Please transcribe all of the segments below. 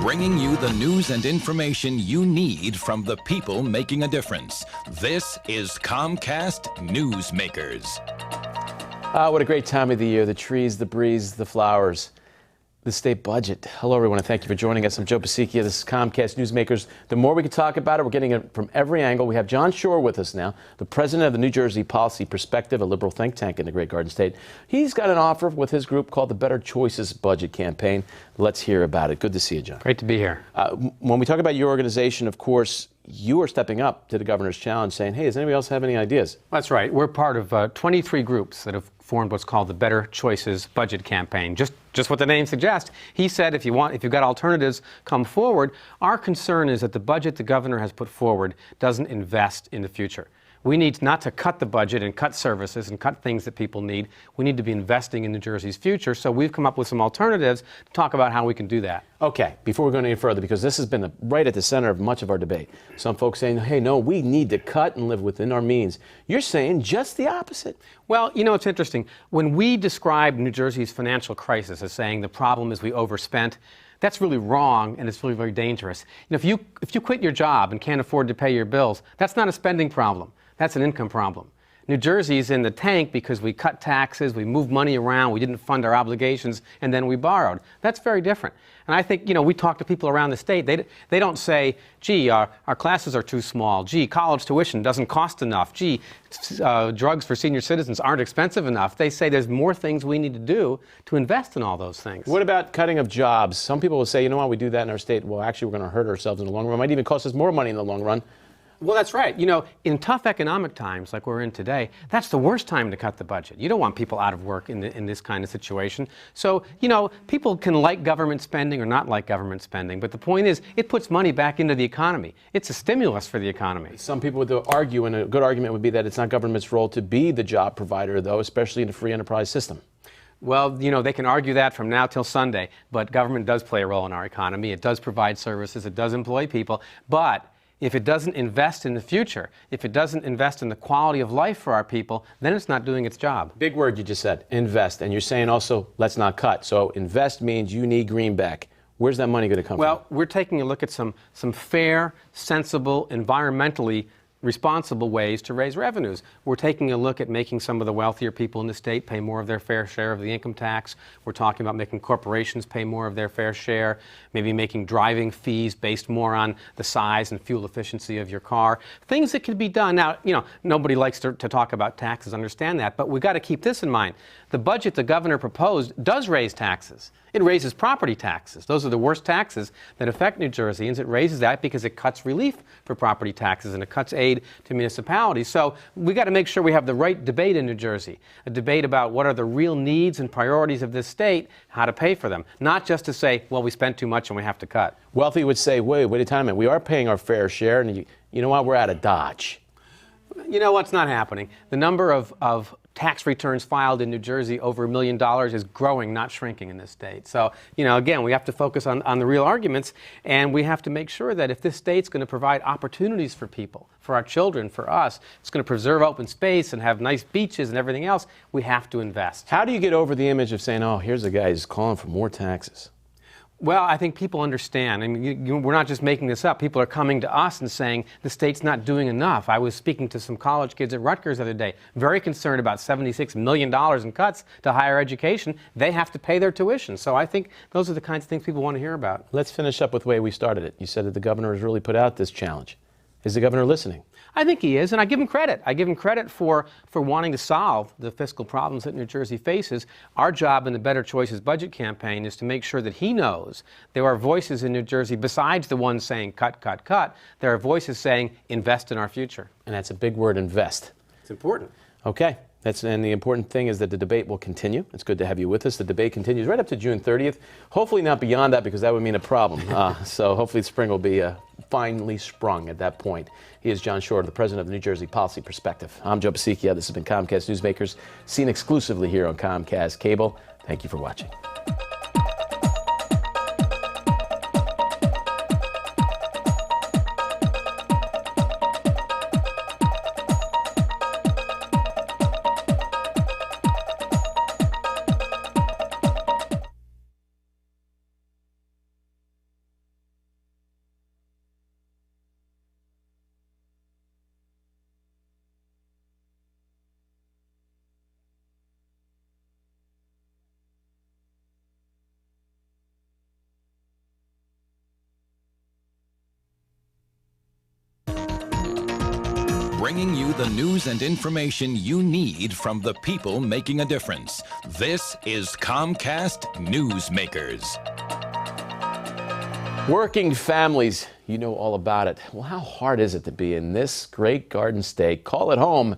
bringing you the news and information you need from the people making a difference. This is Comcast Newsmakers. What a great time of the year. The trees, the breeze, the flowers, the state budget. Hello, everyone, and thank you for joining us. I'm Joe Bisicchia. This is Comcast Newsmakers. The more we can talk about it, we're getting it from every angle. We have Jon Shure with us now, the president of the New Jersey Policy Perspective, a liberal think tank in the Great Garden State. He's got an offer with his group called the Better Choices Budget Campaign. Let's hear about it. Good to see you, Jon. Great to be here. When we talk about your organization, of course, you are stepping up to the governor's challenge saying, hey, does anybody else have any ideas? That's right. We're part of 23 groups that have formed what's called the Better Choices Budget Campaign. Just what the name suggests. He said if you've got alternatives, come forward. Our concern is that the budget the governor has put forward doesn't invest in the future. We need not to cut the budget and cut services and cut things that people need. We need to be investing in New Jersey's future. So we've come up with some alternatives to talk about how we can do that. Okay, before we go any further, because this has been right at the center of much of our debate. Some folks saying, hey, no, we need to cut and live within our means. You're saying just the opposite. Well, you know, it's interesting. When we describe New Jersey's financial crisis as saying the problem is we overspent, that's really wrong, and it's really very dangerous. You know, if you quit your job and can't afford to pay your bills, that's not a spending problem. That's an income problem. New Jersey's in the tank because we cut taxes, we moved money around, we didn't fund our obligations, and then we borrowed. That's very different. And I think, you know, we talk to people around the state. They don't say, gee, our classes are too small. Gee, college tuition doesn't cost enough. Gee, drugs for senior citizens aren't expensive enough. They say there's more things we need to do to invest in all those things. What about cutting of jobs? Some people will say, you know what, we do that in our state. Well, actually, we're going to hurt ourselves in the long run. It might even cost us more money in the long run. Well, that's right. You know, in tough economic times like we're in today, that's the worst time to cut the budget. You don't want people out of work in this kind of situation. So, you know, people can like government spending or not like government spending, but the point is it puts money back into the economy. It's a stimulus for the economy. Some people would argue, and a good argument would be that it's not government's role to be the job provider, though, especially in a free enterprise system. Well, you know, they can argue that from now till Sunday, but government does play a role in our economy. It does provide services. It does employ people, but if it doesn't invest in the future, if it doesn't invest in the quality of life for our people, then it's not doing its job. Big word you just said, invest. And you're saying also, let's not cut. So invest means you need greenback. Where's that money going to come from? Well, we're taking a look at some fair, sensible, environmentally responsible ways to raise revenues. We're taking a look at making some of the wealthier people in the state pay more of their fair share of the income tax. We're talking about making corporations pay more of their fair share, maybe making driving fees based more on the size and fuel efficiency of your car. Things that can be done. Now, you know, nobody likes to talk about taxes, understand that, but we've got to keep this in mind. The budget the governor proposed does raise taxes. It raises property taxes. Those are the worst taxes that affect New Jerseyans. It raises that because it cuts relief for property taxes and it cuts aid to municipalities. So we got to make sure we have the right debate in New Jersey, a debate about what are the real needs and priorities of this state, how to pay for them, not just to say, well, we spent too much and we have to cut. Wealthy would say, wait a time, we are paying our fair share, and you know what, we're out of Dodge. You know what's not happening? The number of tax returns filed in New Jersey over $1 million is growing, not shrinking in this state. So, you know, again, we have to focus on the real arguments, and we have to make sure that if this state's going to provide opportunities for people, for our children, for us, it's going to preserve open space and have nice beaches and everything else, we have to invest. How do you get over the image of saying, oh, here's a guy who's calling for more taxes? Well, I think people understand. I mean, we're not just making this up. People are coming to us and saying the state's not doing enough. I was speaking to some college kids at Rutgers the other day, very concerned about $76 million in cuts to higher education. They have to pay their tuition. So I think those are the kinds of things people want to hear about. Let's finish up with the way we started it. You said that the governor has really put out this challenge. Is the governor listening? I think he is, and I give him credit. I give him credit for wanting to solve the fiscal problems that New Jersey faces. Our job in the Better Choices Budget Campaign is to make sure that he knows there are voices in New Jersey besides the ones saying cut, cut, cut. There are voices saying invest in our future. And that's a big word, invest. It's important. Okay. And the important thing is that the debate will continue. It's good to have you with us. The debate continues right up to June 30th. Hopefully not beyond that, because that would mean a problem. So hopefully spring will be finally sprung at that point. He is Jon Shure, the president of the New Jersey Policy Perspective. I'm Joe Bisicchia. This has been Comcast Newsmakers, seen exclusively here on Comcast Cable. Thank you for watching. bringing you the news and information you need from the people making a difference. This is Comcast Newsmakers. Working families, you know all about it. Well, how hard is it to be in this great garden state, call it home,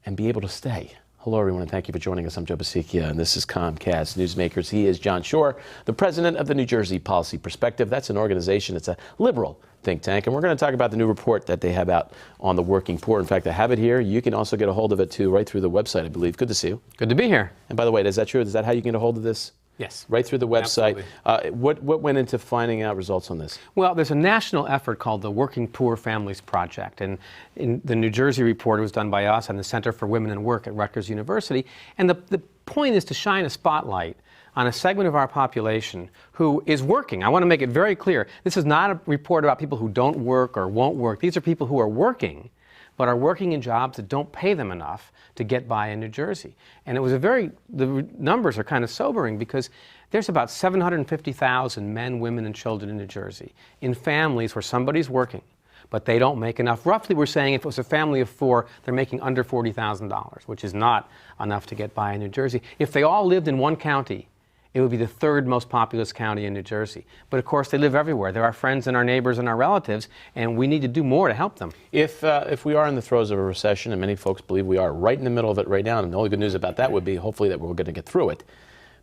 and be able to stay? Hello, everyone, and thank you for joining us. I'm Joe Bisicchia, and this is Comcast Newsmakers. He is Jon Shure, the president of the New Jersey Policy Perspective. That's an organization, it's a liberal think tank, and we're going to talk about the new report that they have out on the working poor. In fact, I have it here. You can also get a hold of it, too, right through the website, I believe. Good to see you. Good to be here. And by the way, is that true? Is that how you can get a hold of this? Yes. Right through the website. What went into finding out results on this? Well, there's a national effort called the Working Poor Families Project. And in the New Jersey report, it was done by us and the Center for Women and Work at Rutgers University. And the point is to shine a spotlight on a segment of our population who is working. I want to make it very clear. This is not a report about people who don't work or won't work. These are people who are working, but are working in jobs that don't pay them enough to get by in New Jersey. And it was the numbers are kind of sobering because there's about 750,000 men, women, and children in New Jersey in families where somebody's working, but they don't make enough. Roughly, we're saying if it was a family of four, they're making under $40,000, which is not enough to get by in New Jersey. If they all lived in one county, it would be the third most populous county in New Jersey. But of course, they live everywhere. They're our friends and our neighbors and our relatives, and we need to do more to help them. If we are in the throes of a recession, and many folks believe we are right in the middle of it right now, and the only good news about that would be hopefully that we're going to get through it.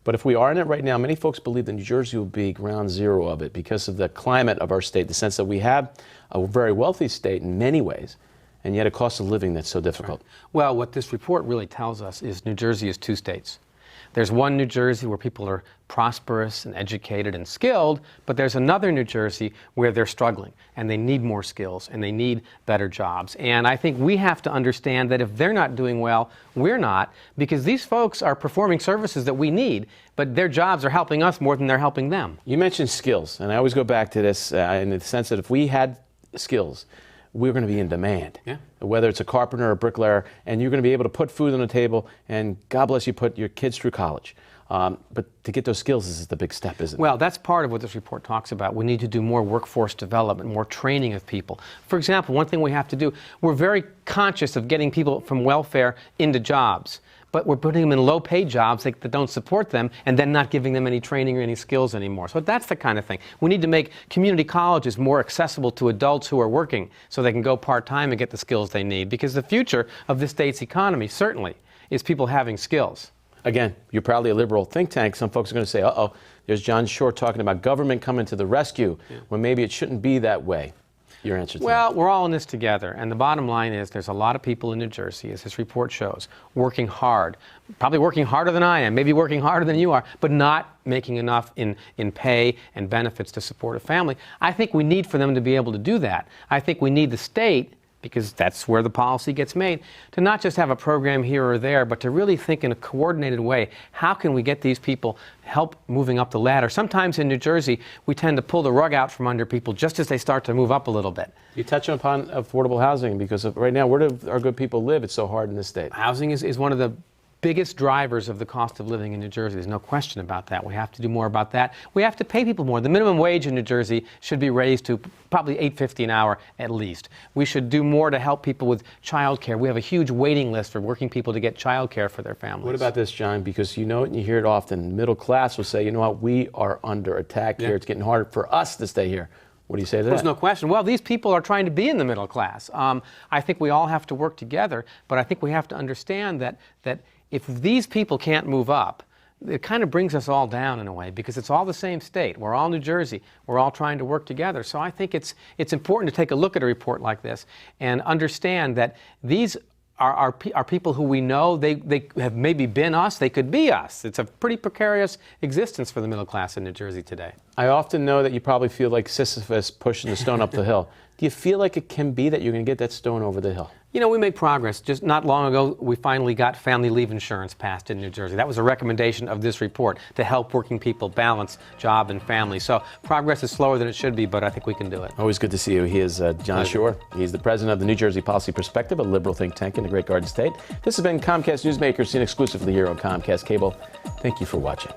But if we are in it right now, many folks believe that New Jersey will be ground zero of it because of the climate of our state, the sense that we have a very wealthy state in many ways, and yet a cost of living that's so difficult. Right. Well, what this report really tells us is New Jersey is two states. There's one New Jersey where people are prosperous and educated and skilled, but there's another New Jersey where they're struggling and they need more skills and they need better jobs. And I think we have to understand that if they're not doing well, we're not, because these folks are performing services that we need, but their jobs are helping us more than they're helping them. You mentioned skills, and I always go back to this in the sense that if we had skills, we're going to be in demand. Yeah. Whether it's a carpenter or a bricklayer, and you're going to be able to put food on the table, and God bless you, put your kids through college. But to get those skills is the big step, isn't it? Well, that's part of what this report talks about. We need to do more workforce development, more training of people. For example, one thing we have to do, we're very conscious of getting people from welfare into jobs, but we're putting them in low-paid jobs that don't support them and then not giving them any training or any skills anymore. So that's the kind of thing. We need to make community colleges more accessible to adults who are working so they can go part-time and get the skills they need, because the future of this state's economy certainly is people having skills. Again, you're probably a liberal think tank. Some folks are going to say, uh-oh, there's Jon Shure talking about government coming to the rescue, when maybe it shouldn't be that way. Your answer to that? Well, we're all in this together, and the bottom line is there's a lot of people in New Jersey, as this report shows, working hard, probably working harder than I am, maybe working harder than you are, but not making enough in pay and benefits to support a family. I think we need for them to be able to do that. I think we need the state, because that's where the policy gets made, to not just have a program here or there, but to really think in a coordinated way, how can we get these people help moving up the ladder? Sometimes in New Jersey, we tend to pull the rug out from under people just as they start to move up a little bit. You touch upon affordable housing, because right now, where do our good people live? It's so hard in this state. Housing is one of the biggest drivers of the cost of living in New Jersey. There's no question about that. We have to do more about that. We have to pay people more. The minimum wage in New Jersey should be raised to probably $8.50 an hour at least. We should do more to help people with child care. We have a huge waiting list for working people to get child care for their families. What about this, John? Because you know it and you hear it often. Middle class will say, you know what, we are under attack here. It's getting harder for us to stay here. What do you say to that? There's no question. Well, these people are trying to be in the middle class. I think we all have to work together, but I think we have to understand that if these people can't move up, it kind of brings us all down in a way, because it's all the same state. We're all New Jersey. We're all trying to work together. So I think it's important to take a look at a report like this and understand that these are people who we know, they have maybe been us, they could be us. It's a pretty precarious existence for the middle class in New Jersey today. I often know that you probably feel like Sisyphus pushing the stone up the hill. Do you feel like it can be that you're going to get that stone over the hill? You know, we made progress. Just not long ago, we finally got family leave insurance passed in New Jersey. That was a recommendation of this report to help working people balance job and family. So progress is slower than it should be, but I think we can do it. Always good to see you. He is Jon Shure. He's the president of the New Jersey Policy Perspective, a liberal think tank in the Great Garden State. This has been Comcast Newsmakers, seen exclusively here on Comcast Cable. Thank you for watching.